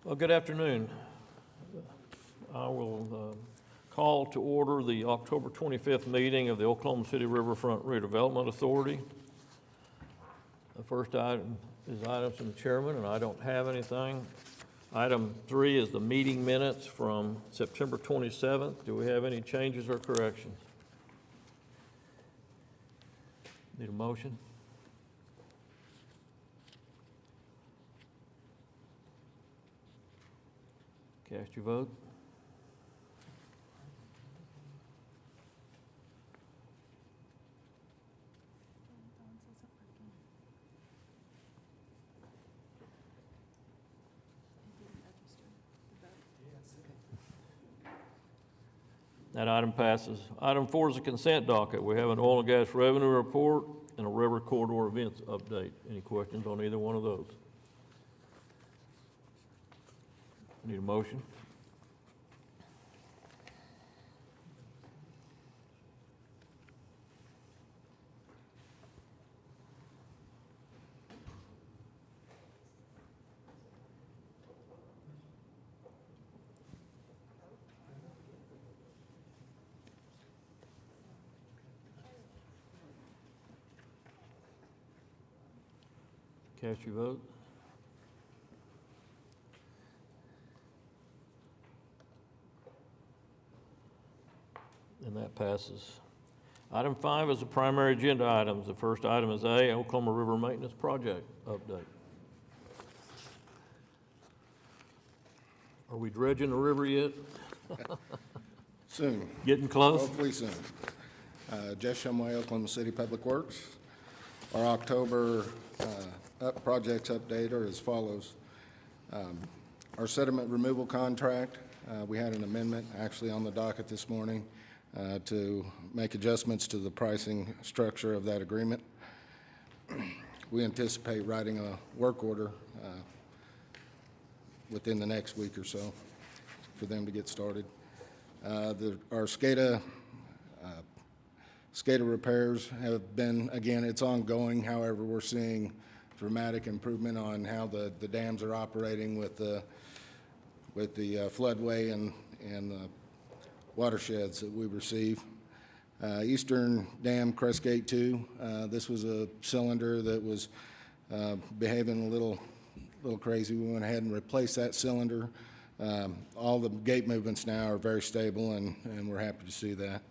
Well, good afternoon. I will call to order the October 25th meeting of the Oklahoma City Riverfront Redevelopment Authority. The first item is items from the chairman, and I don't have anything. Item 3 is the meeting minutes from September 27th. Do we have any changes or corrections? Need a motion? Cast your vote. That item passes. Item 4 is a consent docket. We have an oil and gas revenue report and a river corridor events update. Any questions on either one of those? Need a motion? Cast your vote. And that passes. Item 5 is the primary agenda items. The first item is A, Oklahoma River Maintenance Project update. Are we dredging the river yet? Soon. Getting close? Hopefully soon. Jeff Shumway, Oklahoma City Public Works. Our October projects update are as follows. Our sediment removal contract, we had an amendment actually on the docket this morning to make adjustments to the pricing structure of that agreement. We anticipate writing a work order within the next week or so for them to get started. Our SCADA repairs have been, again, it's ongoing. However, we're seeing dramatic improvement on how the dams are operating with the floodway and the watersheds that we receive. Eastern Dam Crestgate 2, this was a cylinder that was behaving a little crazy. We went ahead and replaced that cylinder. All the gate movements now are very stable, and we're happy to see that.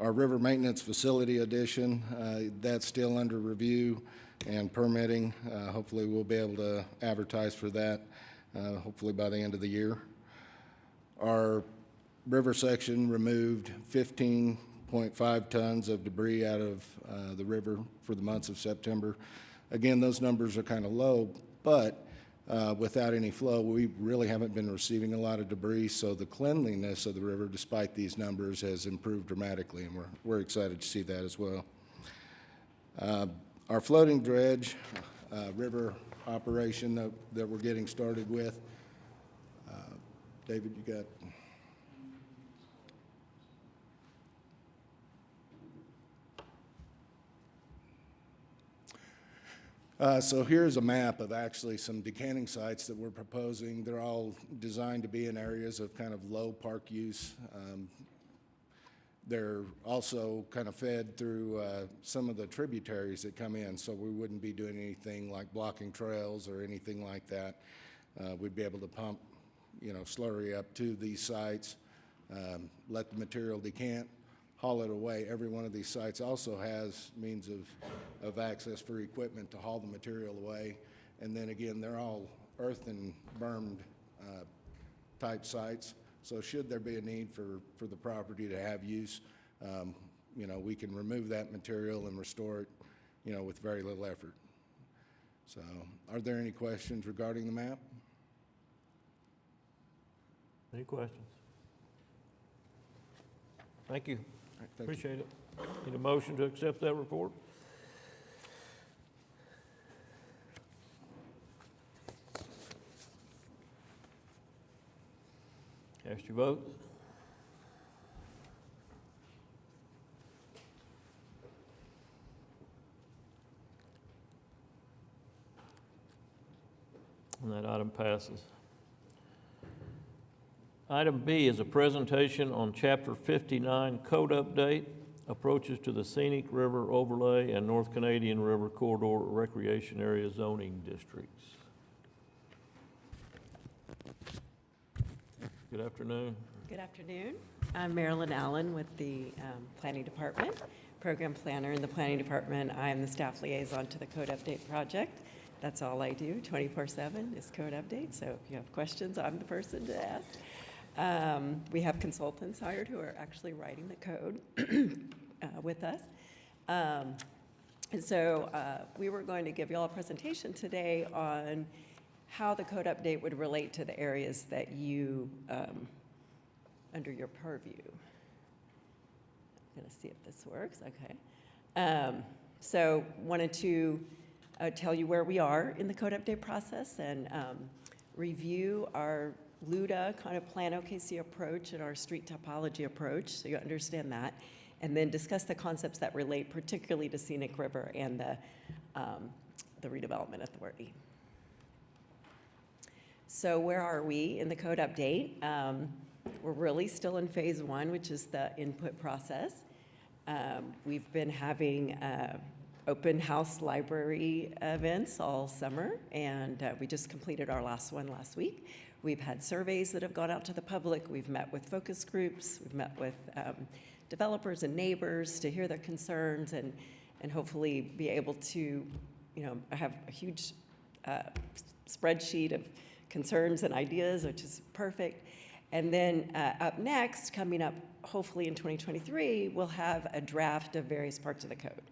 Our river maintenance facility addition, that's still under review and permitting. Hopefully we'll be able to advertise for that, hopefully by the end of the year. Our river section removed 15.5 tons of debris out of the river for the months of September. Again, those numbers are kind of low, but without any flow, we really haven't been receiving a lot of debris, so the cleanliness of the river, despite these numbers, has improved dramatically, and we're excited to see that as well. Our floating dredge river operation that we're getting started with, David, you got... So here's a map of actually some decanting sites that we're proposing. They're all designed to be in areas of kind of low park use. They're also kind of fed through some of the tributaries that come in, so we wouldn't be doing anything like blocking trails or anything like that. We'd be able to pump, slurry up to these sites, let the material decant, haul it away. Every one of these sites also has means of access for equipment to haul the material away. And then again, they're all earth and bermed type sites. So should there be a need for the property to have use, we can remove that material and restore it, with very little effort. So are there any questions regarding the map? Any questions? Thank you. Thank you. Appreciate it. Need a motion to accept that report? Cast your vote. And passes. Item B is a presentation on Chapter 59 Code Update, Approaches to the Scenic River Overlay and North Canadian River Corridor Recreation Area Zoning Districts. Good afternoon. Good afternoon. I'm Marilyn Allen with the Planning Department, Program Planner in the Planning Department. I am the staff liaison to the Code Update Project. That's all I do 24/7 is Code Update, so if you have questions, I'm the person to ask. We have consultants hired who are actually writing the code with us. And so we were going to give you all a presentation today on how the code update would relate to the areas that you, under your purview. I'm gonna see if this works, okay. So wanted to tell you where we are in the code update process and review our LUDA kind of Plan OKC approach and our street topology approach, so you understand that, and then discuss the concepts that relate particularly to Scenic River and the Redevelopment Authority. So where are we in the code update? We're really still in phase one, which is the input process. We've been having open house library events all summer, and we just completed our last one last week. We've had surveys that have gone out to the public. We've met with focus groups. We've met with developers and neighbors to hear their concerns and hopefully be able to, have a huge spreadsheet of concerns and ideas, which is perfect. And then up next, coming up hopefully in 2023, we'll have a draft of various parts of the code.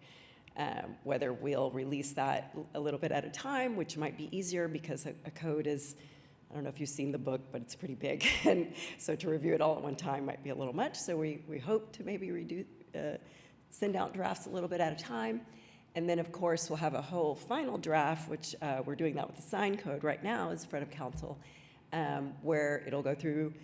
Whether we'll release that a little bit at a time, which might be easier because a code is, I don't know if you've seen the book, but it's pretty big. And so to review it all at one time might be a little much. So we hope to maybe send out drafts a little bit at a time. And then, of course, we'll have a whole final draft, which we're doing that with the sign code right now is in front of council, where it'll go through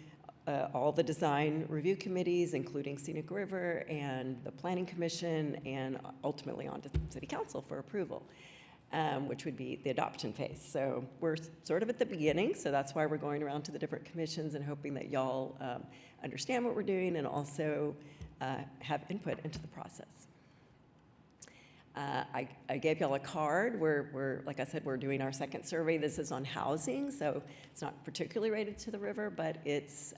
all the design review committees, including Scenic River and the Planning Commission, and ultimately on to City Council for approval, which would be the adoption phase. So we're sort of at the beginning, so that's why we're going around to the different commissions and hoping that y'all understand what we're doing and also have input into the process. I gave y'all a card. We're, like I said, we're doing our second survey. This is on housing, so it's not particularly related to the river, but it's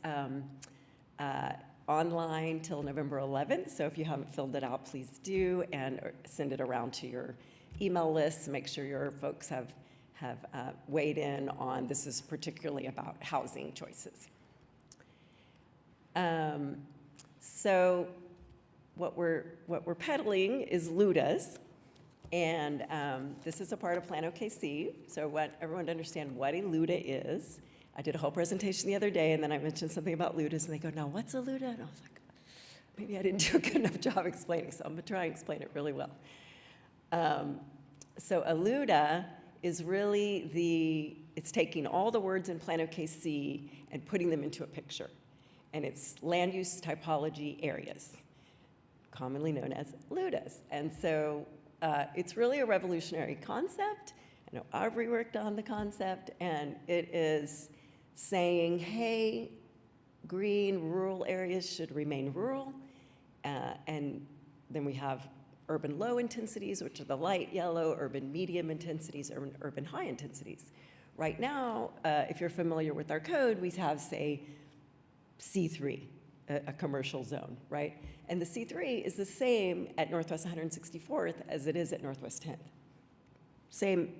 online till November 11th. So if you haven't filled it out, please do, and send it around to your email list. Make sure your folks have weighed in on this is particularly about housing choices. So what we're peddling is LUDAs. And this is a part of Plan OKC. So I want everyone to understand what a LUDA is. I did a whole presentation the other day, and then I mentioned something about LUDAs, and they go, now what's a LUDA? And I was like, maybe I didn't do a good enough job explaining, so I'm gonna try and explain it really well. So a LUDA is really it's taking all the words in Plan OKC and putting them into a picture. And it's land use typology areas, commonly known as LUDAs. And so it's really a revolutionary concept. I know I've reworked on the concept, and it is saying, hey, green rural areas should remain rural. And then we have urban low intensities, which are the light yellow, urban medium intensities, urban high intensities. Right now, if you're familiar with our code, we have, say, C3, a commercial zone, right? And the C3 is the same at Northwest 164th as it is at Northwest 10th. Same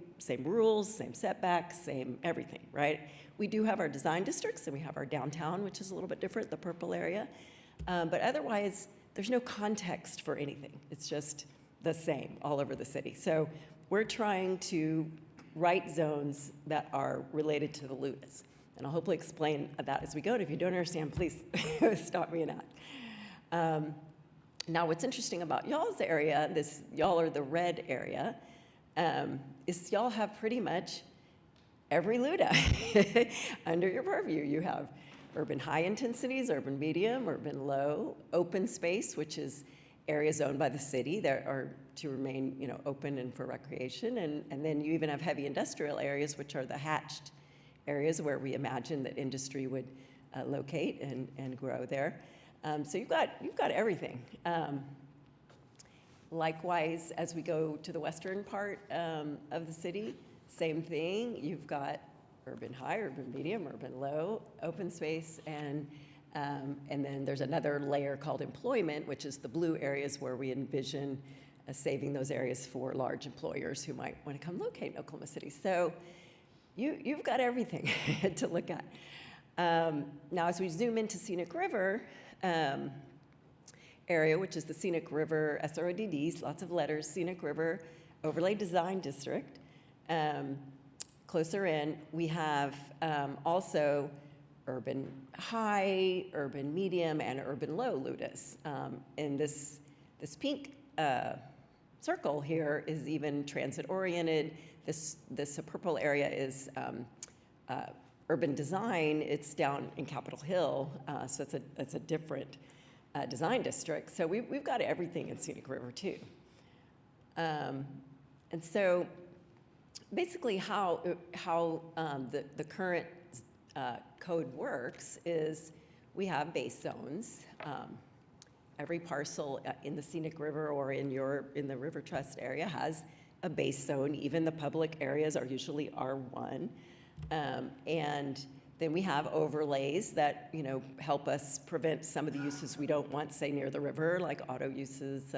rules, same setbacks, same everything, right? We do have our design districts, and we have our downtown, which is a little bit different, the purple area. But otherwise, there's no context for anything. It's just the same all over the city. So we're trying to write zones that are related to the LUDAs. And I'll hopefully explain that as we go. And if you don't understand, please stop me and ask. Now, what's interesting about y'all's area, y'all are the red area, is y'all have pretty much every LUDA under your purview. You have urban high intensities, urban medium, urban low, open space, which is areas owned by the city that are to remain, open and for recreation. And then you even have heavy industrial areas, which are the hatched areas where we imagine that industry would locate and grow there. So you've got everything. Likewise, as we go to the western part of the city, same thing. You've got urban high, urban medium, urban low, open space, and then there's another layer called employment, which is the blue areas where we envision saving those areas for large employers who might want to come locate in Oklahoma City. So you've got everything to look at. Now, as we zoom into Scenic River area, which is the Scenic River SRODDs, lots of letters, Scenic River Overlay Design District. Closer in, we have also urban high, urban medium, and urban low LUDAs. And this pink circle here is even transit-oriented. This purple area is urban design. It's down in Capitol Hill, so it's a different design district. So we've got everything in Scenic River too. And so basically how the current code works is we have base zones. Every parcel in the Scenic River or in the River Trust area has a base zone. Even the public areas are usually R1. And then we have overlays that, help us prevent some of the uses we don't want, say, near the river, like auto uses,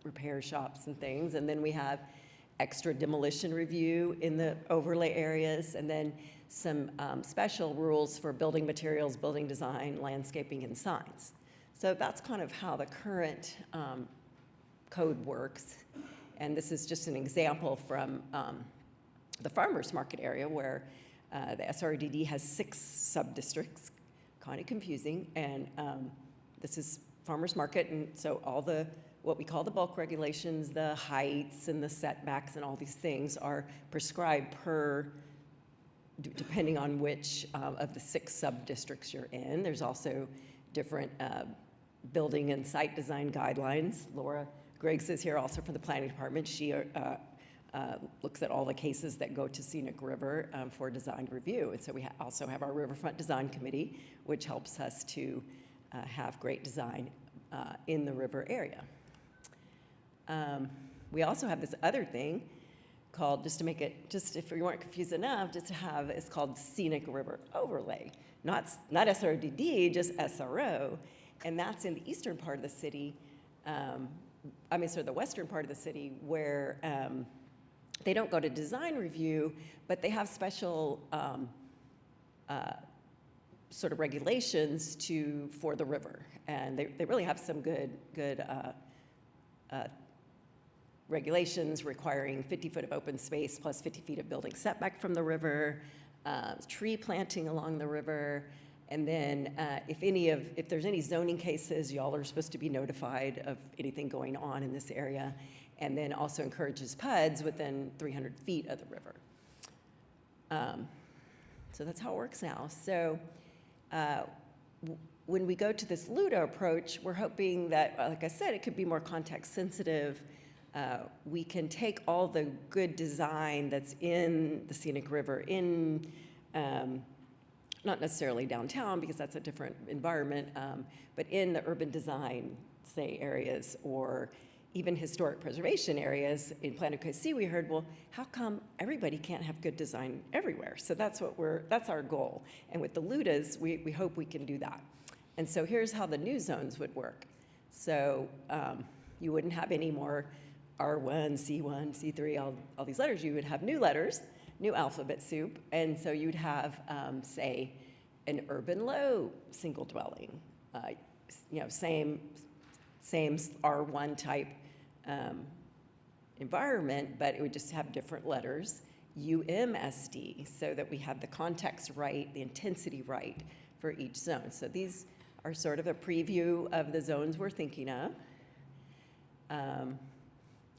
repair shops and things. And then we have extra demolition review in the overlay areas, and then some special rules for building materials, building design, landscaping, and signs. So that's kind of how the current code works. And this is just an example from the farmers market area where the SRDD has 6 sub-districts, kind of confusing. And this is farmers market, and so all the what we call the bulk regulations, the heights and the setbacks and all these things are prescribed depending on which of the 6 sub-districts you're in. There's also different building and site design guidelines. Laura Griggs is here also from the planning department. She looks at all the cases that go to Scenic River for design review. And so we also have our Riverfront Design Committee, which helps us to have great design in the river area. We also have this other thing called, just if you weren't confused enough, it's called Scenic River Overlay. Not SRDD, just SRO. And that's in the eastern part of the city, the western part of the city, where they don't go to design review, but they have special sort of regulations for the river. And they really have some good regulations requiring 50 foot of open space plus 50 feet of building setback from the river, tree planting along the river, and then if there's any zoning cases, y'all are supposed to be notified of anything going on in this area, and then also encourages PUDs within 300 feet of the river. So that's how it works now. So when we go to this LUDA approach, we're hoping that, like I said, it could be more context sensitive. We can take all the good design that's in the Scenic River not necessarily downtown because that's a different environment, but in the urban design, say, areas or even historic preservation areas. In Plan OKC, we heard, well, how come everybody can't have good design everywhere? So that's our goal. And with the LUDAs, we hope we can do that. And so here's how the new zones would work. So you wouldn't have any more R1, C1, C3, all these letters. You would have new letters, new alphabet soup, and so you'd have, say, an urban low single dwelling, same R1 type environment, but it would just have different letters, UMSD, so that we have the context right, the intensity right for each zone. So these are sort of a preview of the zones we're thinking of.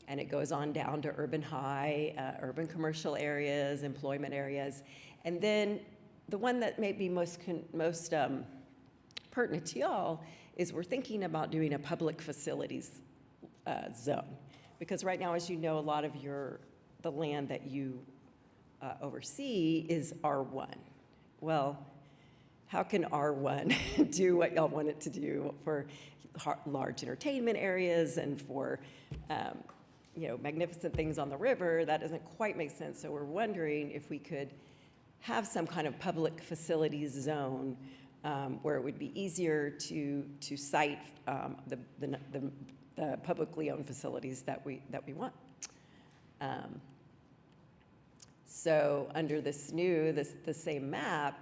And it goes on down to urban high, urban commercial areas, employment areas. And then the one that may be most pertinent to y'all is we're thinking about doing a public facilities zone. Because right now, as you know, a lot of the land that you oversee is R1. well, how can R1 do what y'all want it to do for large entertainment areas and for, magnificent things on the river? That doesn't quite make sense. So we're wondering if we could have some kind of public facilities zone where it would be easier to cite the publicly owned facilities that we want. So under the same map,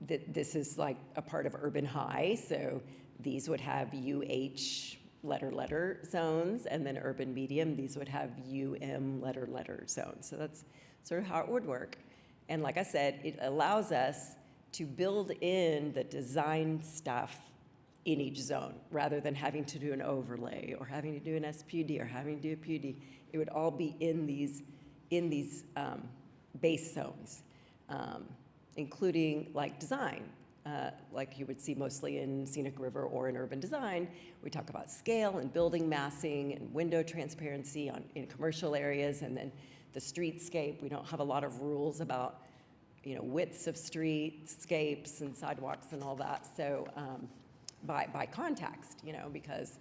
this is like a part of urban high. So these would have UH letter zones, and then urban medium, these would have UM letter zones. So that's sort of how it would work. And like I said, it allows us to build in the design stuff in each zone, rather than having to do an overlay or having to do an SPUD or having to do a PUD. It would all be in these base zones, including like design, like you would see mostly in scenic river or in urban design. We talk about scale and building massing and window transparency in commercial areas, and then the streetscape. We don't have a lot of rules about, widths of streetscapes and sidewalks and all that. So by context, because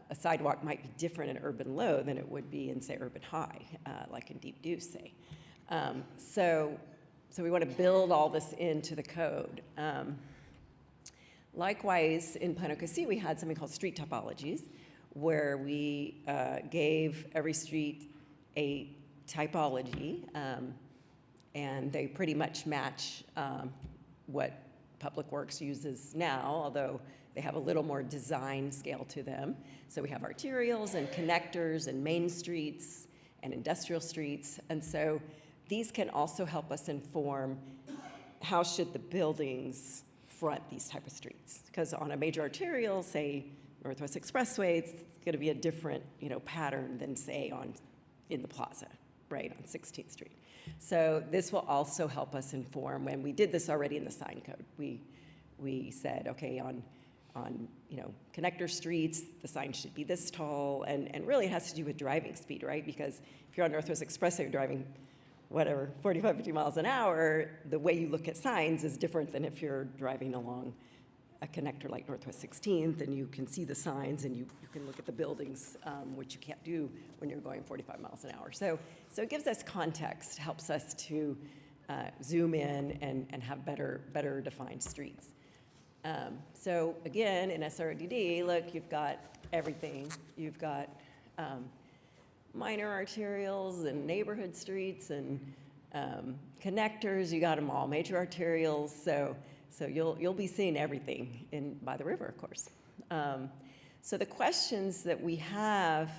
a sidewalk might be different in urban low than it would be in, say, urban high, like in deep deuce, say. So we want to build all this into the code. Likewise, in Plan OCRRA, we had something called street topologies, where we gave every street a typology, and they pretty much match what Public Works uses now, although they have a little more design scale to them. So we have arterials and connectors and main streets and industrial streets. And so these can also help us inform how should the buildings front these type of streets. Because on a major arterial, say Northwest Expressway, it's going to be a different pattern than, say, in the plaza, right, on 16th Street. So this will also help us inform. When we did this already in the sign code, we said, okay, on connector streets, the sign should be this tall, and really it has to do with driving speed, right? Because if you're on Northwest Expressway, you're driving 45, 50 miles an hour, the way you look at signs is different than if you're driving along a connector like Northwest 16th, and you can see the signs and you can look at the buildings, which you can't do when you're going 45 miles an hour. So it gives us context, helps us to zoom in and have better defined streets. So again, in SRODD, look, you've got everything. You've got minor arterials and neighborhood streets and connectors. You got them all, major arterials. So you'll be seeing everything by the river, of course. So the questions that we have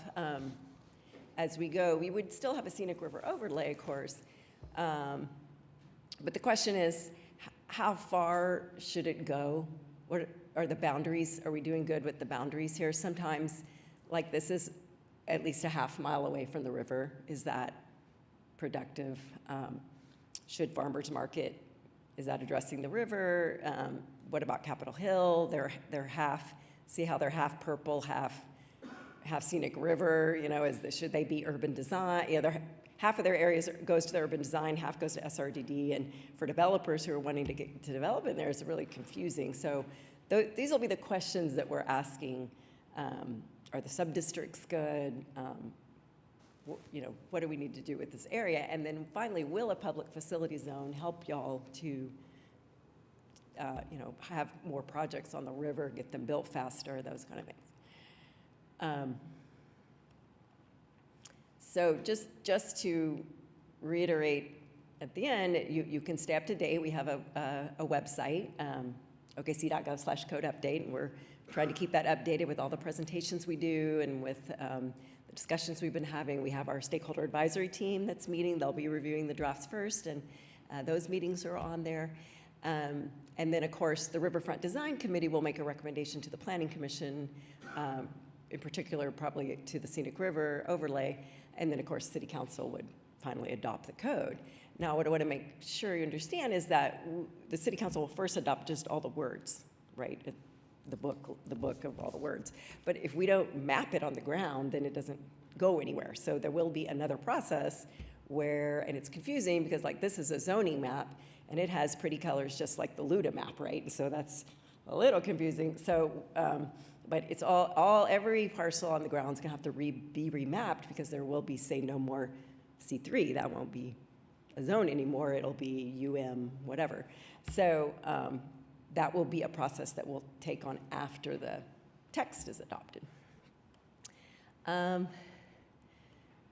as we go, we would still have a scenic river overlay, of course. But the question is, how far should it go? What are the boundaries? Are we doing good with the boundaries here? Sometimes, like this is at least a half mile away from the river. Is that productive? Should farmers market, is that addressing the river? What about Capitol Hill? They're half, see how they're half purple, half scenic river, should they be urban design? Half of their areas goes to the urban design, half goes to SRDD, and for developers who are wanting to get to develop in there, it's really confusing. So these will be the questions that we're asking. Are the sub-districts good? What do we need to do with this area? And then finally, will a public facility zone help y'all to, have more projects on the river, get them built faster, those kind of things. So just to reiterate at the end, you can stay up to date. We have a website, okc.gov/code update, and we're trying to keep that updated with all the presentations we do and with the discussions we've been having. We have our stakeholder advisory team that's meeting. They'll be reviewing the drafts first, and those meetings are on there. And then, of course, the Riverfront Design Committee will make a recommendation to the Planning Commission, in particular, probably to the Scenic River overlay. And then, of course, City Council would finally adopt the code. Now, what I want to make sure you understand is that the City Council will first adopt just all the words, right? The book of all the words. But if we don't map it on the ground, then it doesn't go anywhere. So there will be another process where, and it's confusing because like this is a zoning map and it has pretty colors just like the LUDA map, right? And so that's a little confusing. So, but it's every parcel on the ground is gonna have to be remapped because there will be, say, no more C3. That won't be a zone anymore. It'll be UM, whatever. So that will be a process that we'll take on after the text is adopted.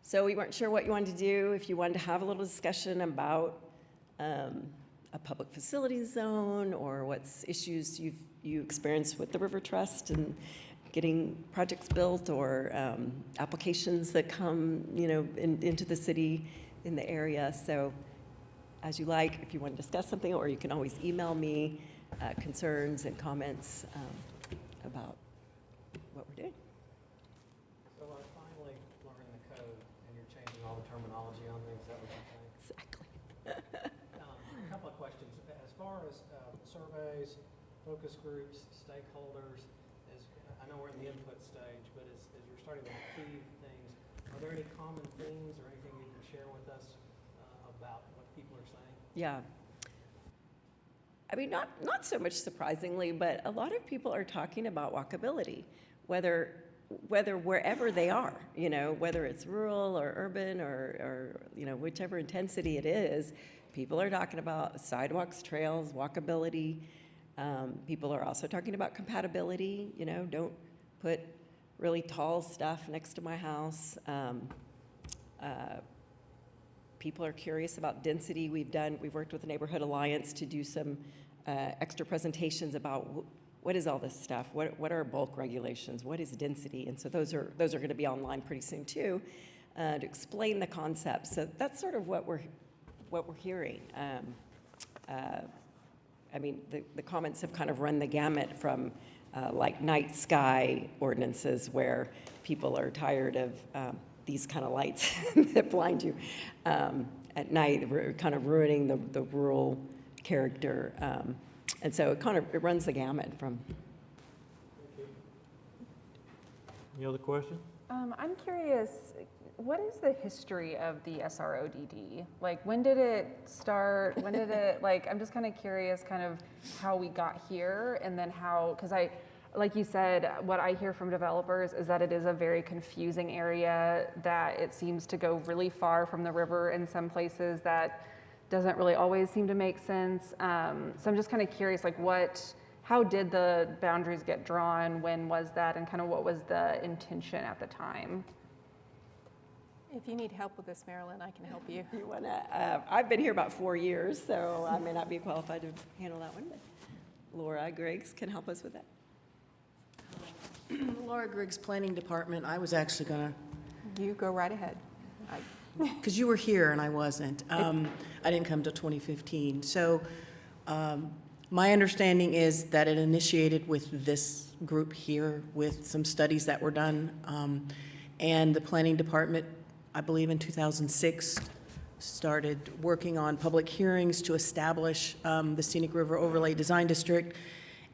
So we weren't sure what you wanted to do, if you wanted to have a little discussion about a public facilities zone or what's issues you experienced with the River Trust and getting projects built or applications that come, into the city in the area. So as you like, if you want to discuss something, or you can always email me concerns and comments about what we're doing. So I finally learned the code, and you're changing all the terminology on me, is that what you're saying? Exactly. A couple of questions. As far as surveys, focus groups, stakeholders, I know we're in the input stage, but as you're starting to achieve things, are there any common themes or anything you can share with us about what people are saying? Yeah. I mean, not so much surprisingly, but a lot of people are talking about walkability, whether wherever they are, whether it's rural or urban or whichever intensity it is, people are talking about sidewalks, trails, walkability. People are also talking about compatibility, don't put really tall stuff next to my house. People are curious about density. We've worked with the Neighborhood Alliance to do some extra presentations about what is all this stuff? What are bulk regulations? What is density? And so those are going to be online pretty soon too, to explain the concepts. So that's sort of what we're hearing. I mean, the comments have kind of run the gamut from like night sky ordinances where people are tired of these kind of lights that blind you at night, kind of ruining the rural character. And so it runs the gamut from. Any other questions? I'm curious, what is the history of the SRODD? Like, when did it start? When did it, I'm just kind of curious kind of how we got here and then how, because like you said, what I hear from developers is that it is a very confusing area, that it seems to go really far from the river in some places, that doesn't really always seem to make sense. So I'm just kind of curious, how did the boundaries get drawn? When was that? And kind of what was the intention at the time? If you need help with this, Marilyn, I can help you. You wanna? I've been here about 4 years, so I may not be qualified to handle that one, but Laura Griggs can help us with that. Laura Griggs, Planning Department. I was actually going You go right ahead. to, because you were here and I wasn't. I didn't come till 2015. So my understanding is that it initiated with this group here with some studies that were done. And the Planning Department, I believe in 2006, started working on public hearings to establish the Scenic River Overlay Design District.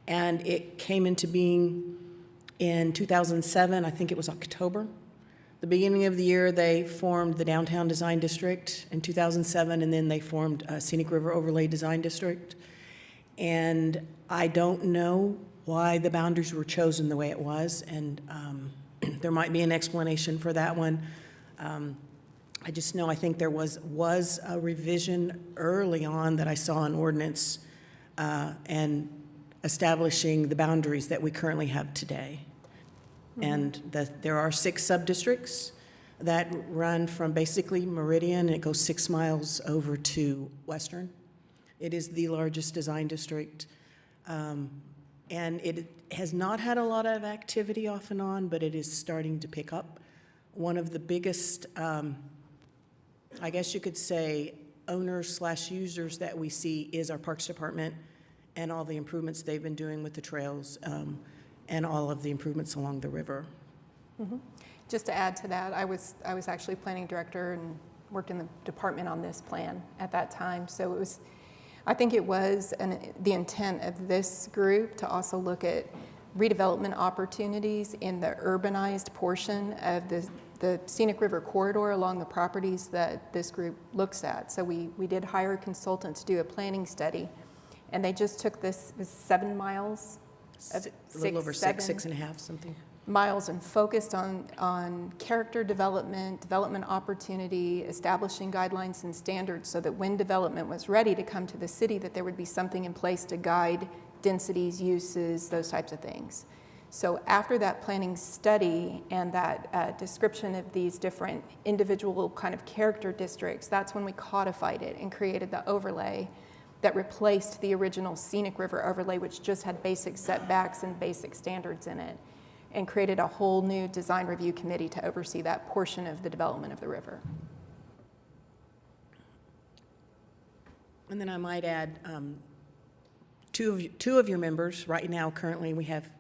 And it came into being in 2007, I think it was October. The beginning of the year, they formed the Downtown Design District in 2007, and then they formed Scenic River Overlay Design District. And I don't know why the boundaries were chosen the way it was, and there might be an explanation for that one. I just know I think there was a revision early on that I saw in ordinance and establishing the boundaries that we currently have today. And there are 6 sub-districts that run from basically Meridian, and it goes 6 miles over to Western. It is the largest design district, and it has not had a lot of activity off and on, but it is starting to pick up. One of the biggest, I guess you could say, owners/users that we see is our Parks Department and all the improvements they've been doing with the trails and all of the improvements along the river. Mm-hmm. Just to add to that, I was actually planning director and worked in the department on this plan at that time. So I think it was the intent of this group to also look at redevelopment opportunities in the urbanized portion of the the scenic river corridor along the properties that this group looks at. So we did hire a consultant to do a planning study, and they just took this 7 miles, A little over 6.5, something. miles, and focused on character development, development opportunity, establishing guidelines and standards so that when development was ready to come to the city, that there would be something in place to guide densities, uses, those types of things. So after that planning study and that description of these different individual kind of character districts, that's when we codified it and created the overlay that replaced the original scenic river overlay, which just had basic setbacks and basic standards in it, and created a whole new design review committee to oversee that portion of the development of the river. And then I might add, two of your members, right now, currently, we have,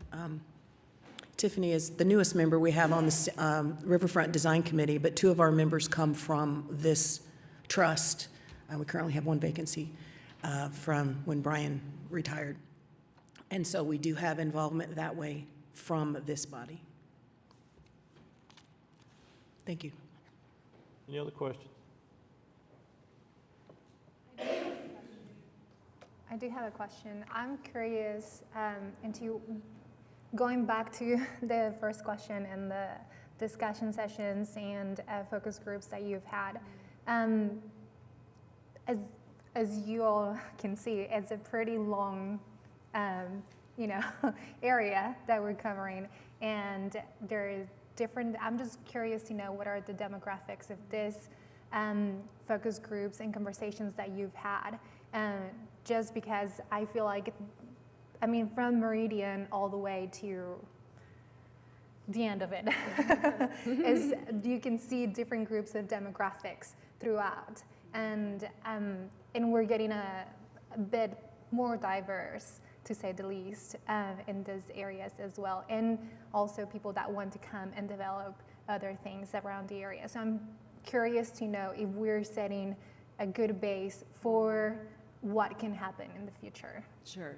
Tiffany is the newest member we have on the Riverfront Design Committee, but 2 of our members come from this trust. We currently have 1 vacancy from when Brian retired. And so we do have involvement that way from this body. Thank you. Any other questions? I do have a question. I'm curious into going back to the first question and the discussion sessions and focus groups that you've had. As you all can see, it's a pretty long, area that we're covering, and there is different. I'm just curious to know what are the demographics of this focus groups and conversations that you've had. Just because I feel like, from Meridian all the way to the end of it, is you can see different groups of demographics throughout, and we're getting a bit more diverse, to say the least, in those areas as well, and also people that want to come and develop other things around the area. So I'm curious to know if we're setting a good base for what can happen in the future. Sure.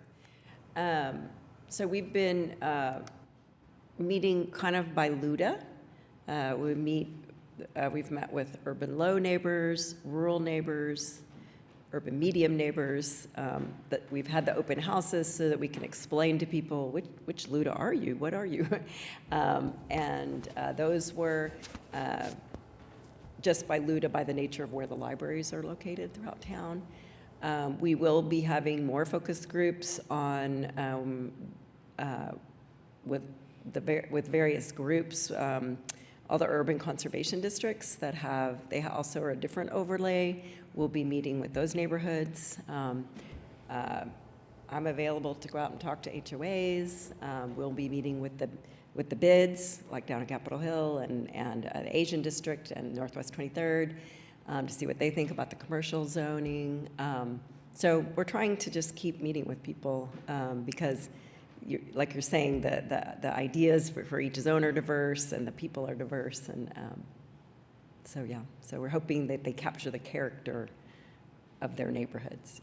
So we've been meeting kind of by LUDA. We've met with urban low neighbors, rural neighbors, urban medium neighbors. That we've had the open houses so that we can explain to people which LUDA are you? What are you? And those were just by LUDA, by the nature of where the libraries are located throughout town. We will be having more focus groups on with various groups. All the urban conservation districts that they also are a different overlay. We'll be meeting with those neighborhoods. I'm available to go out and talk to HOAs. We'll be meeting with the bids, like down at Capitol Hill and the Asian District and Northwest 23rd. To see what they think about the commercial zoning. So we're trying to just keep meeting with people because, like you're saying, the ideas for each zone are diverse and the people are diverse. And so we're hoping that they capture the character of their neighborhoods,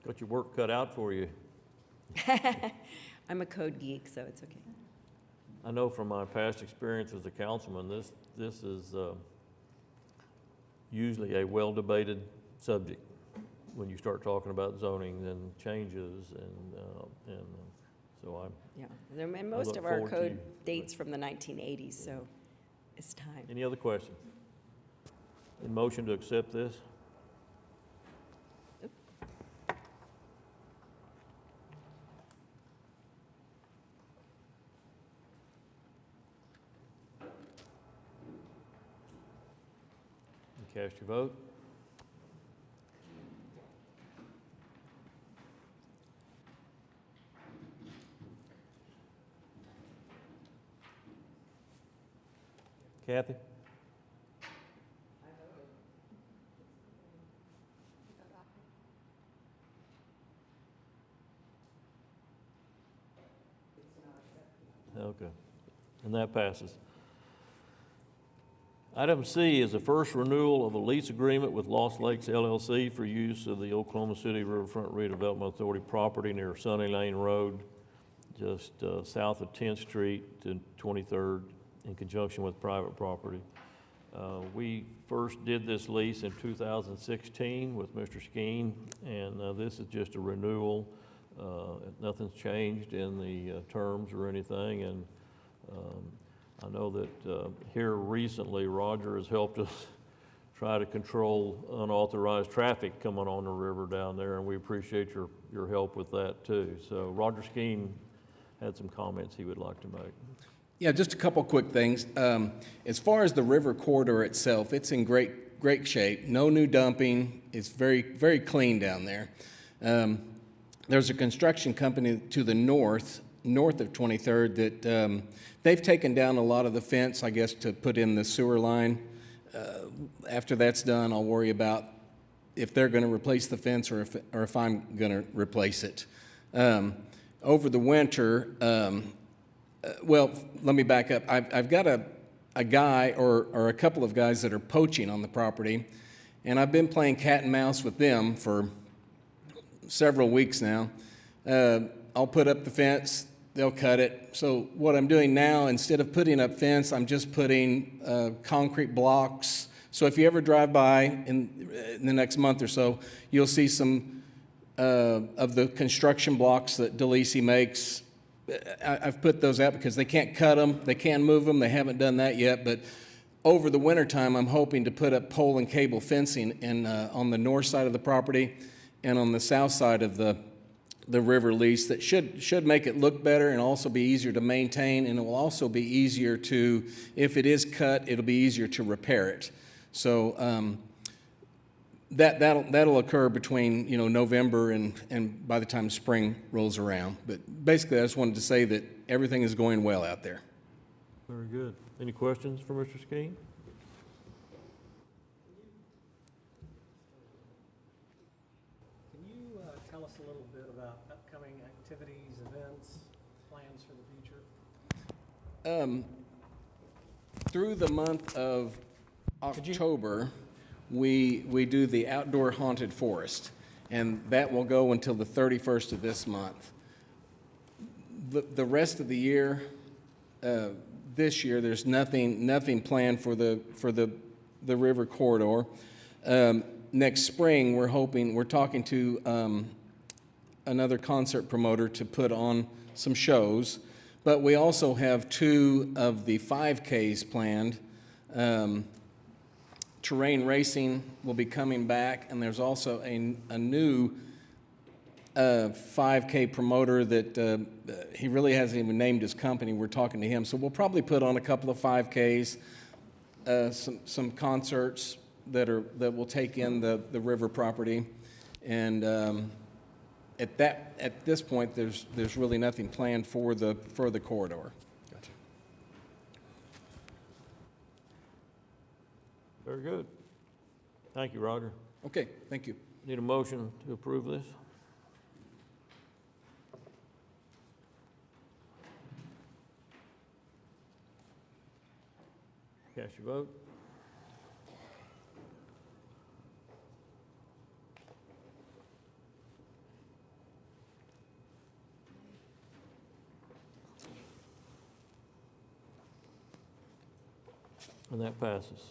Got your work cut out for you. I'm a code geek, so it's okay. I know from my past experience as a councilman, this is usually a well-debated subject when you start talking about zoning and changes, and so I'm. Yeah, and most look of our forward to code you. dates from the 1980s, so it's time. Any other questions? In motion to accept this? Cast your vote. Kathy? Okay, and that passes. Item C is the first renewal of a lease agreement with Lost Lakes LLC for use of the Oklahoma City Riverfront Redevelopment Authority property near Sunny Lane Road. just south of 10th Street to 23rd in conjunction with private property. We first did this lease in 2016 with Mr. Skeen, and this is just a renewal. Nothing's changed in the terms or anything, and I know that here recently Roger has helped us try to control unauthorized traffic coming on the river down there, and we appreciate your help with that too. So Roger Skeen had some comments he would like to make. Yeah, just a couple quick things. As far as the river corridor itself, it's in great shape. No new dumping. It's very, very clean down there. There's a construction company to the north of 23rd that they've taken down a lot of the fence, I guess, to put in the sewer line. After that's done, I'll worry about if they're going to replace the fence or if I'm going to replace it. Over the winter, well, let me back up. I've got a guy or a couple of guys that are poaching on the property, and I've been playing cat and mouse with them for several weeks now. I'll put up the fence, they'll cut it. So what I'm doing now, instead of putting up fence, I'm just putting concrete blocks. So if you ever drive by in the next month or so, you'll see some of the construction blocks that DeLisi makes. I've put those out because they can't cut them, they can move them, they haven't done that yet, but over the wintertime, I'm hoping to put up pole and cable fencing on the north side of the property and on the south side of the river lease that should make it look better and also be easier to maintain, and it will also be easier to, if it is cut, it'll be easier to repair it. So that'll occur between November and by the time spring rolls around. But basically, I just wanted to say that everything is going well out there. Very good. Any questions for Mr. Skeen? Can you tell us a little bit about upcoming activities, events, plans for the future? Through the month of October, we do the outdoor haunted forest, and that will go until the 31st of this month. The rest of the year, this year, there's nothing planned for the river corridor. Next spring, we're talking to another concert promoter to put on some shows, but we also have 2 of the 5Ks planned. Terrain racing will be coming back, and there's also a new 5K promoter that he really hasn't even named his company. We're talking to him, so we'll probably put on a couple of 5Ks, some concerts that will take in the river property, and at this point, there's really nothing planned for the corridor. Gotcha. Very good. Thank you, Roger. Okay, thank you. Need a motion to approve this? Cast your vote. And that passes.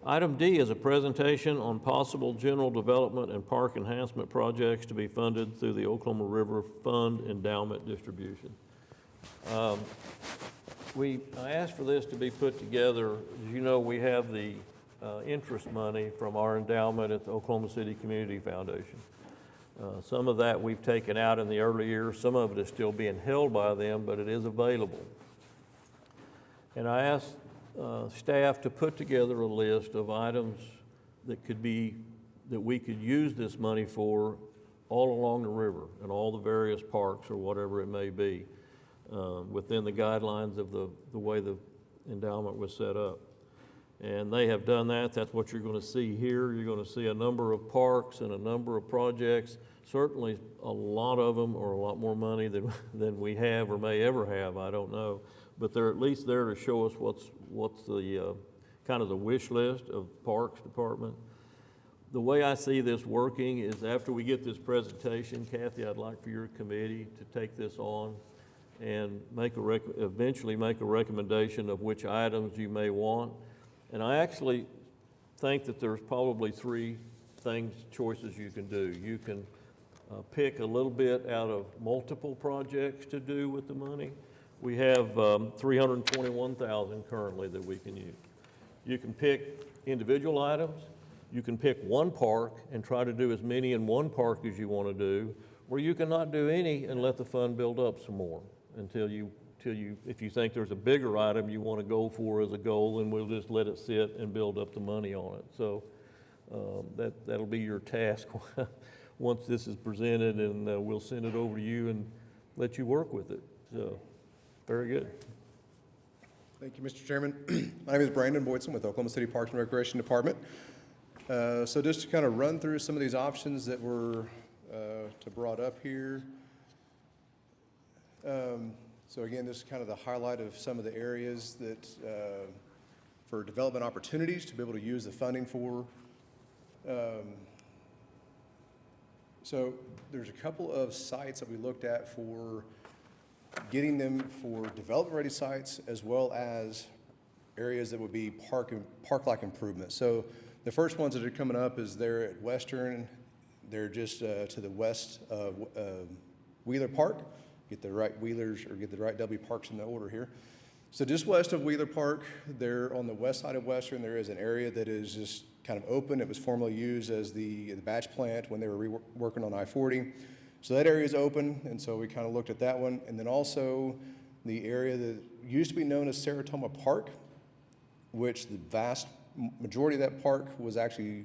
Item D is a presentation on possible general development and park enhancement projects to be funded through the Oklahoma River Fund endowment distribution. I asked for this to be put together. As you know, we have the interest money from our endowment at the Oklahoma City Community Foundation. Some of that we've taken out in the early years. Some of it is still being held by them, but it is available. And I asked staff to put together a list of items that we could use this money for all along the river and all the various parks or whatever it may be, within the guidelines of the way the endowment was set up. And they have done that. That's what you're going to see here. You're going to see a number of parks and a number of projects. Certainly a lot of them, or a lot more money than we have or may ever have, I don't know. But they're at least there to show us what's the kind of the wish list of Parks Department. The way I see this working is after we get this presentation, Kathy, I'd like for your committee to take this on and eventually make a recommendation of which items you may want. And I actually think that there's probably three choices you can do. You can pick a little bit out of multiple projects to do with the money. We have $321,000 currently that we can use. You can pick individual items. You can pick one park and try to do as many in one park as you want to do, or you can not do any and let the fund build up some more until if you think there's a bigger item you want to go for as a goal, then we'll just let it sit and build up the money on it. So that'll be your task once this is presented, and we'll send it over to you and let you work with it. So, very good. Thank you, Mr. Chairman. My name is Brandon Boydson with Oklahoma City Parks and Recreation Department. So just to kind of run through some of these options that were brought up here. So again, this is kind of the highlight of some of the areas that for development opportunities to be able to use the funding for. So there's a couple of sites that we looked at for getting them for development-ready sites, as well as areas that would be park-like improvements. So the first ones that are coming up is there at Western. They're just to the west of Wheeler Park. Get the right Wheelers, or get the right W parks in the order here. So just west of Wheeler Park, there on the west side of Western, there is an area that is just kind of open. It was formerly used as the batch plant when they were working on I-40. So that area is open, and so we kind of looked at that one. And then also the area that used to be known as Seretoma Park, which the vast majority of that park was actually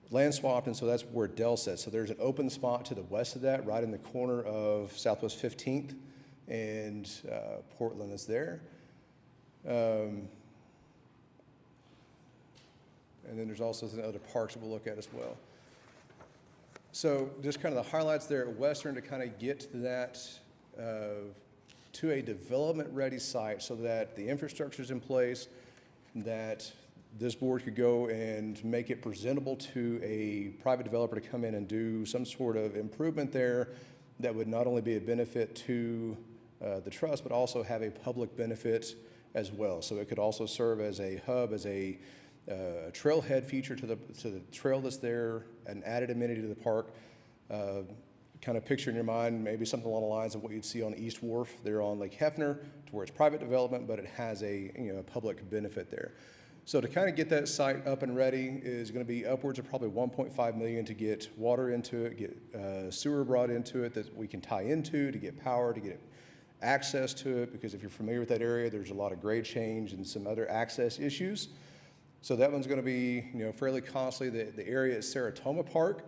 land swapped, and so that's where Dell sits. So there's an open spot to the west of that, right in the corner of Southwest 15th and Portland is there. And then there's also some other parks that we'll look at as well. So just kind of the highlights there at Western to kind of get to that, to a development-ready site so that the infrastructure is in place, that this board could go and make it presentable to a private developer to come in and do some sort of improvement there that would not only be a benefit to the trust, but also have a public benefit as well. So it could also serve as a hub, as a trailhead feature to the trail that's there, an added amenity to the park. Kind of picture in your mind maybe something along the lines of what you'd see on East Wharf there on Lake Hefner, to where it's private development, but it has a public benefit there. So to kind of get that site up and ready is going to be upwards of probably $1.5 million to get water into it, get sewer brought into it that we can tie into, to get power, to get access to it, because if you're familiar with that area, there's a lot of grade change and some other access issues. So that one's going to be fairly costly. The area is Seretoma Park.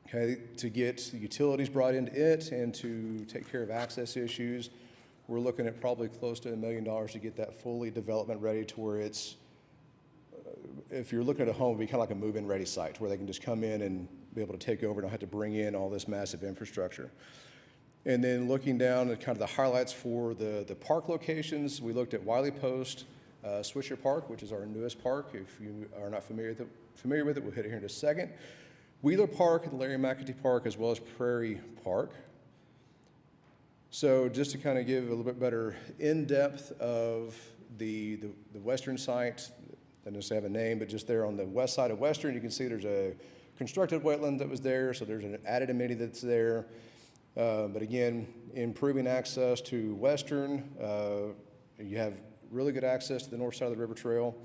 Okay, to get utilities brought into it and to take care of access issues, we're looking at probably close to $1 million to get that fully development ready, to where it's, if you're looking at a home, it'd be kind of like a move-in ready site where they can just come in and be able to take over and not have to bring in all this massive infrastructure. And then looking down at kind of the highlights for the park locations, we looked at Wiley Post, Swisher Park, which is our newest park. If you are not familiar with it, we'll hit it here in a second. Wheeler Park and Larry McAtee Park, as well as Prairie Park. So just to kind of give a little bit better in-depth of the western site, doesn't necessarily have a name, but just there on the west side of Western, you can see there's a constructed wetland that was there, so there's an added amenity that's there. But again, improving access to Western, you have really good access to the north side of the river trail.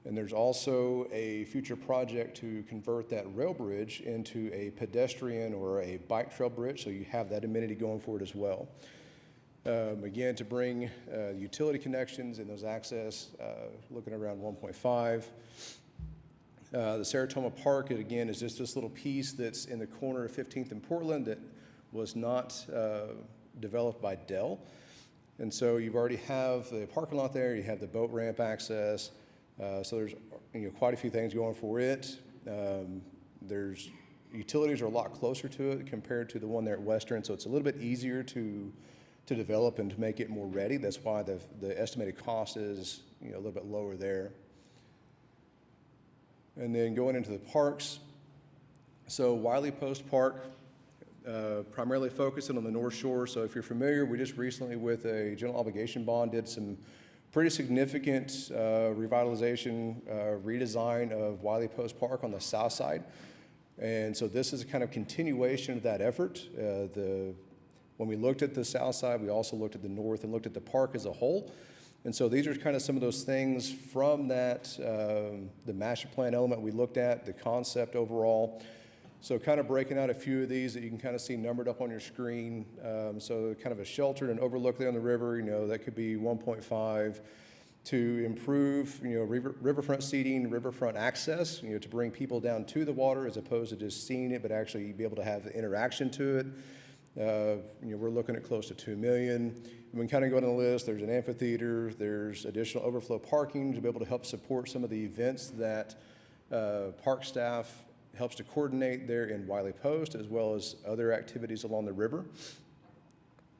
And there's also a future project to convert that rail bridge into a pedestrian or a bike trail bridge, so you have that amenity going forward as well. Again, to bring utility connections and those access, looking around 1.5. The Seretoma Park, again, is just this little piece that's in the corner of 15th and Portland that was not developed by Dell. And so you've already have the parking lot there, you have the boat ramp access, so there's quite a few things going for it. There's utilities are a lot closer to it compared to the one there at Western, so it's a little bit easier to develop and to make it more ready. That's why the estimated cost is a little bit lower there. And then going into the parks, so Wiley Post Park, primarily focusing on the North Shore. So if you're familiar, we just recently with a general obligation bond did some pretty significant revitalization, redesign of Wiley Post Park on the south side. And so this is a kind of continuation of that effort. When we looked at the south side, we also looked at the north and looked at the park as a whole. And so these are kind of some of those things from that, the master plan element we looked at, the concept overall. So kind of breaking out a few of these that you can kind of see numbered up on your screen. So kind of a sheltered and overlook there on the river, that could be 1.5 to improve, riverfront seating, riverfront access, to bring people down to the water as opposed to just seeing it, but actually be able to have the interaction to it. We're looking at close to $2 million. And we kind of go down the list. There's an amphitheater. There's additional overflow parking to be able to help support some of the events that park staff helps to coordinate there in Wiley Post, as well as other activities along the river.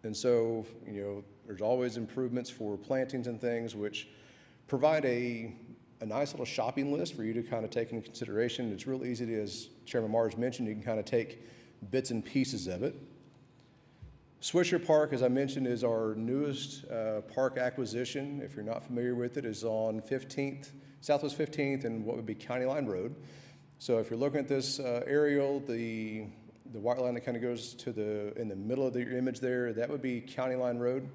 And so, there's always improvements for plantings and things, which provide a nice little shopping list for you to kind of take into consideration. It's real easy to, as Chairman Mars mentioned, you can kind of take bits and pieces of it. Swisher Park, as I mentioned, is our newest park acquisition. If you're not familiar with it, is on 15th, Southwest 15th and what would be County Line Road. So if you're looking at this aerial, the white line that kind of goes to in the middle of your image there, that would be County Line Road.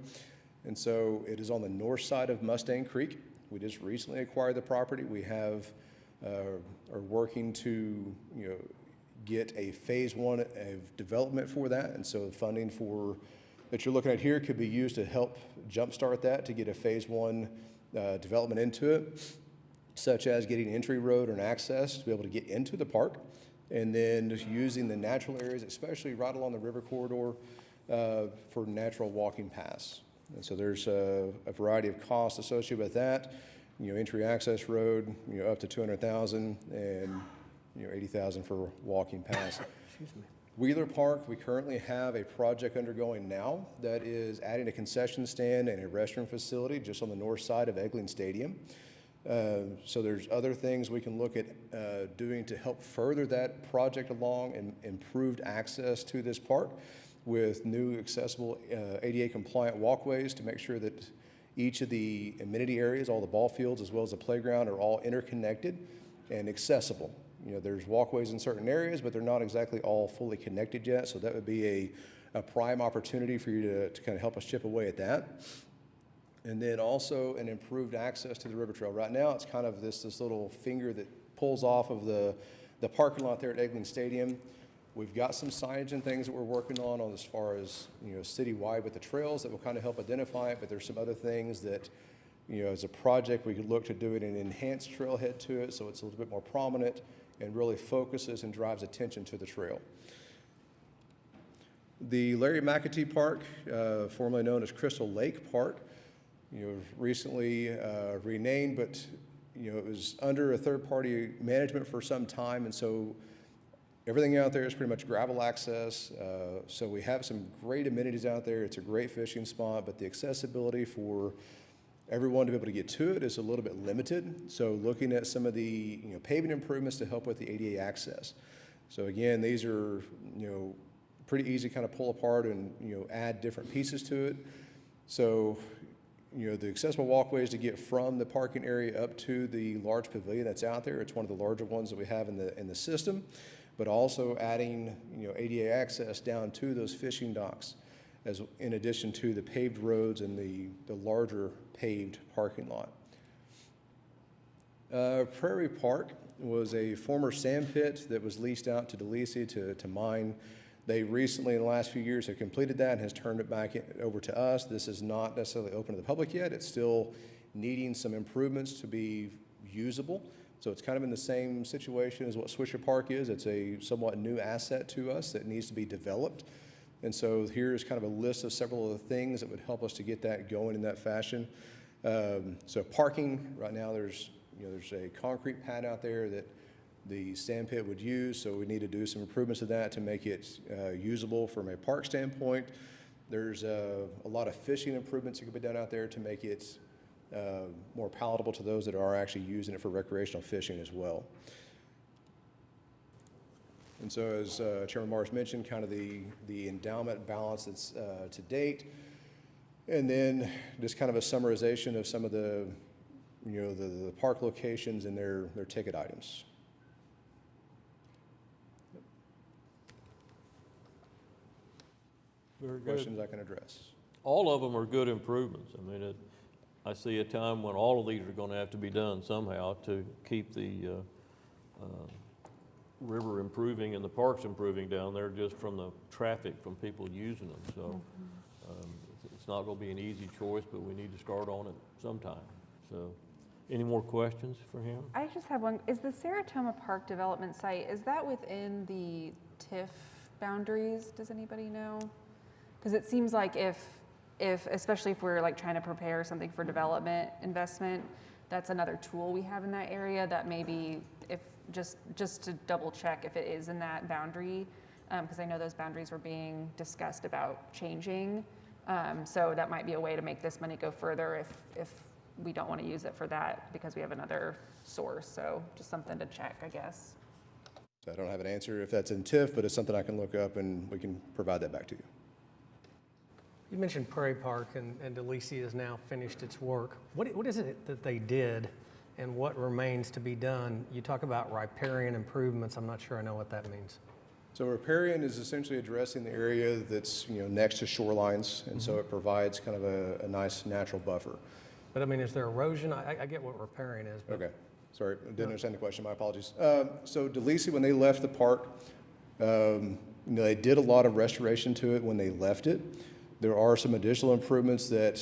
And so it is on the north side of Mustang Creek. We just recently acquired the property. We are working to, get a phase one of development for that. And so the funding that you're looking at here could be used to help jumpstart that, to get a phase one development into it, such as getting an entry road or an access to be able to get into the park, and then just using the natural areas, especially right along the river corridor, for natural walking paths. And so there's a variety of costs associated with that. Entry access road, up to $200,000, and $80,000 for walking paths. Wheeler Park, we currently have a project undergoing now that is adding a concession stand and a restroom facility just on the north side of Eglin Stadium. So there's other things we can look at doing to help further that project along and improved access to this park with new accessible ADA compliant walkways to make sure that each of the amenity areas, all the ball fields as well as the playground, are all interconnected and accessible. There's walkways in certain areas, but they're not exactly all fully connected yet. So that would be a prime opportunity for you to kind of help us chip away at that. And then also an improved access to the river trail. Right now, it's kind of this little finger that pulls off of the parking lot there at Eglin Stadium. We've got some signage and things that we're working on as far as, citywide with the trails that will kind of help identify it, but there's some other things that, as a project, we could look to do it an enhanced trailhead to it so it's a little bit more prominent and really focuses and drives attention to the trail. The Larry McAtee Park, formerly known as Crystal Lake Park, recently renamed, but it was under a third-party management for some time, and so everything out there is pretty much gravel access. So we have some great amenities out there. It's a great fishing spot, but the accessibility for everyone to be able to get to it is a little bit limited. So looking at some of the paving improvements to help with the ADA access. So again, these are pretty easy to kind of pull apart and add different pieces to it. So the accessible walkways to get from the parking area up to the large pavilion that's out there. It's one of the larger ones that we have in the system, but also adding ADA access down to those fishing docks, as in addition to the paved roads and the larger paved parking lot. Prairie Park was a former sand pit that was leased out to DeLisi to mine. They recently, in the last few years, have completed that and has turned it back over to us. This is not necessarily open to the public yet. It's still needing some improvements to be usable. So it's kind of in the same situation as what Swisher Park is. It's a somewhat new asset to us that needs to be developed. And so here's kind of a list of several of the things that would help us to get that going in that fashion. So parking, right now there's a concrete pad out there that the sand pit would use, so we need to do some improvements to that to make it usable from a park standpoint. There's a lot of fishing improvements that could be done out there to make it more palatable to those that are actually using it for recreational fishing as well. And so as Chairman Morris mentioned, kind of the endowment balance that's to date, and then just kind of a summarization of some of the, the park locations and their ticket items. Very good. Questions I can address. All of them are good improvements. I mean, I see a time when all of these are going to have to be done somehow to keep the river improving and the parks improving down there just from the traffic from people using them. So it's not going to be an easy choice, but we need to start on it sometime. So any more questions for him? I just have one. Is the Seretoma Park development site, is that within the TIF boundaries? Does anybody know? Because it seems like if, especially if we're like trying to prepare something for development investment, that's another tool we have in that area that maybe if, just to double check if it is in that boundary, because I know those boundaries were being discussed about changing. So that might be a way to make this money go further if we don't want to use it for that because we have another source. So just something to check, I guess. So I don't have an answer if that's in TIF, but it's something I can look up and we can provide that back to you. You mentioned Prairie Park, and Delisi has now finished its work. What is it that they did, and what remains to be done? You talk about riparian improvements. I'm not sure I know what that means. So riparian is essentially addressing the area that's next to shorelines, and so it provides kind of a nice natural buffer. But I mean, is there erosion? I get what riparian is. But Okay, sorry, I didn't understand the question. My apologies. So Delisi, when they left the park, they did a lot of restoration to it when they left it. There are some additional improvements that,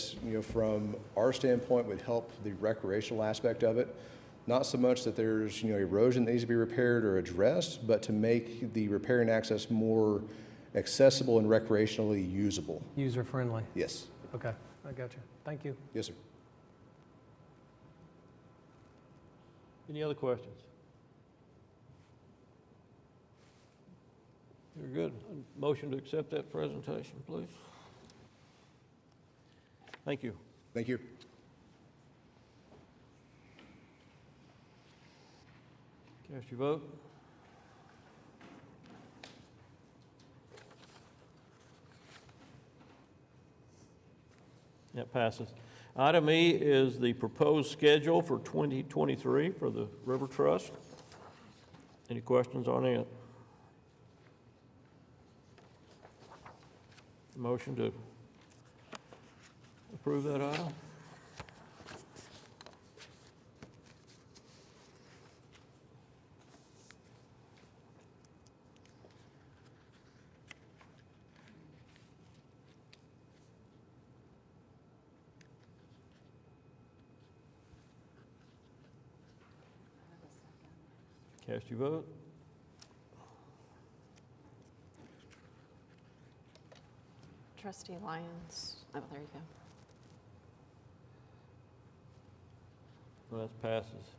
from our standpoint, would help the recreational aspect of it. Not so much that there's, erosion that needs to be repaired or addressed, but to make the riparian access more accessible and recreationally usable. User-friendly. Yes. Okay, I got you. Thank you. Yes, sir. Any other questions? Very good. Motion to accept that presentation, please. Thank you. Thank you. Cast your vote. That passes. Item E is the proposed schedule for 2023 for the River Trust. Any questions on it? Motion to approve that item? Cast your vote. Trustee Lyons, oh, there you go. Well, that passes.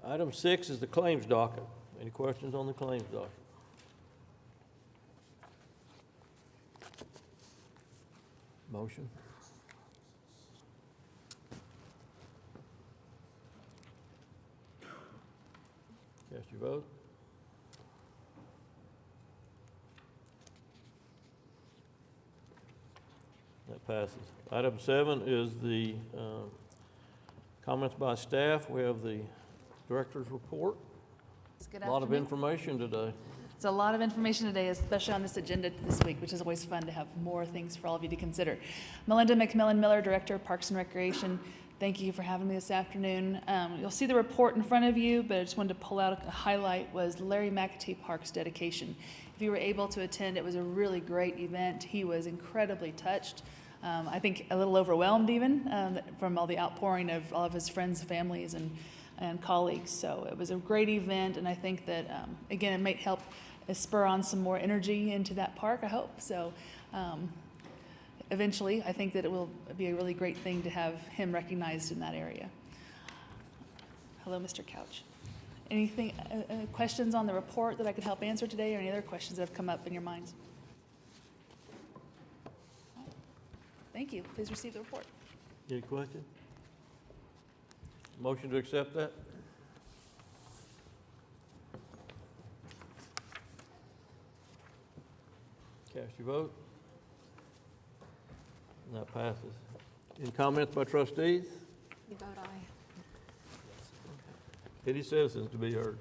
Item 6 is the claims docket. Any questions on the claims docket? Motion? Cast your vote. That passes. Item 7 is the comments by staff. We have the director's report. Good A lot of afternoon. information today. It's a lot of information today, especially on this agenda this week, which is always fun to have more things for all of you to consider. Melinda McMillan-Miller, Director of Parks and Recreation. Thank you for having me this afternoon. You'll see the report in front of you, but I just wanted to pull out a highlight was Larry McAtee Park's dedication. If you were able to attend, it was a really great event. He was incredibly touched. I think a little overwhelmed even from all the outpouring of all of his friends, families, and colleagues. So it was a great event, and I think that, again, it might help spur on some more energy into that park, I hope. So eventually, I think that it will be a really great thing to have him recognized in that area. Hello, Mr. Couch. Anything, questions on the report that I could help answer today, or any other questions that have come up in your minds? Thank you. Please receive the report. Any questions? Motion to accept that? Cast your vote. And that passes. Any comments by trustees? You vote aye. Any citizens to be heard?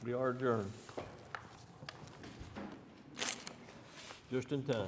We are adjourned. Just in time.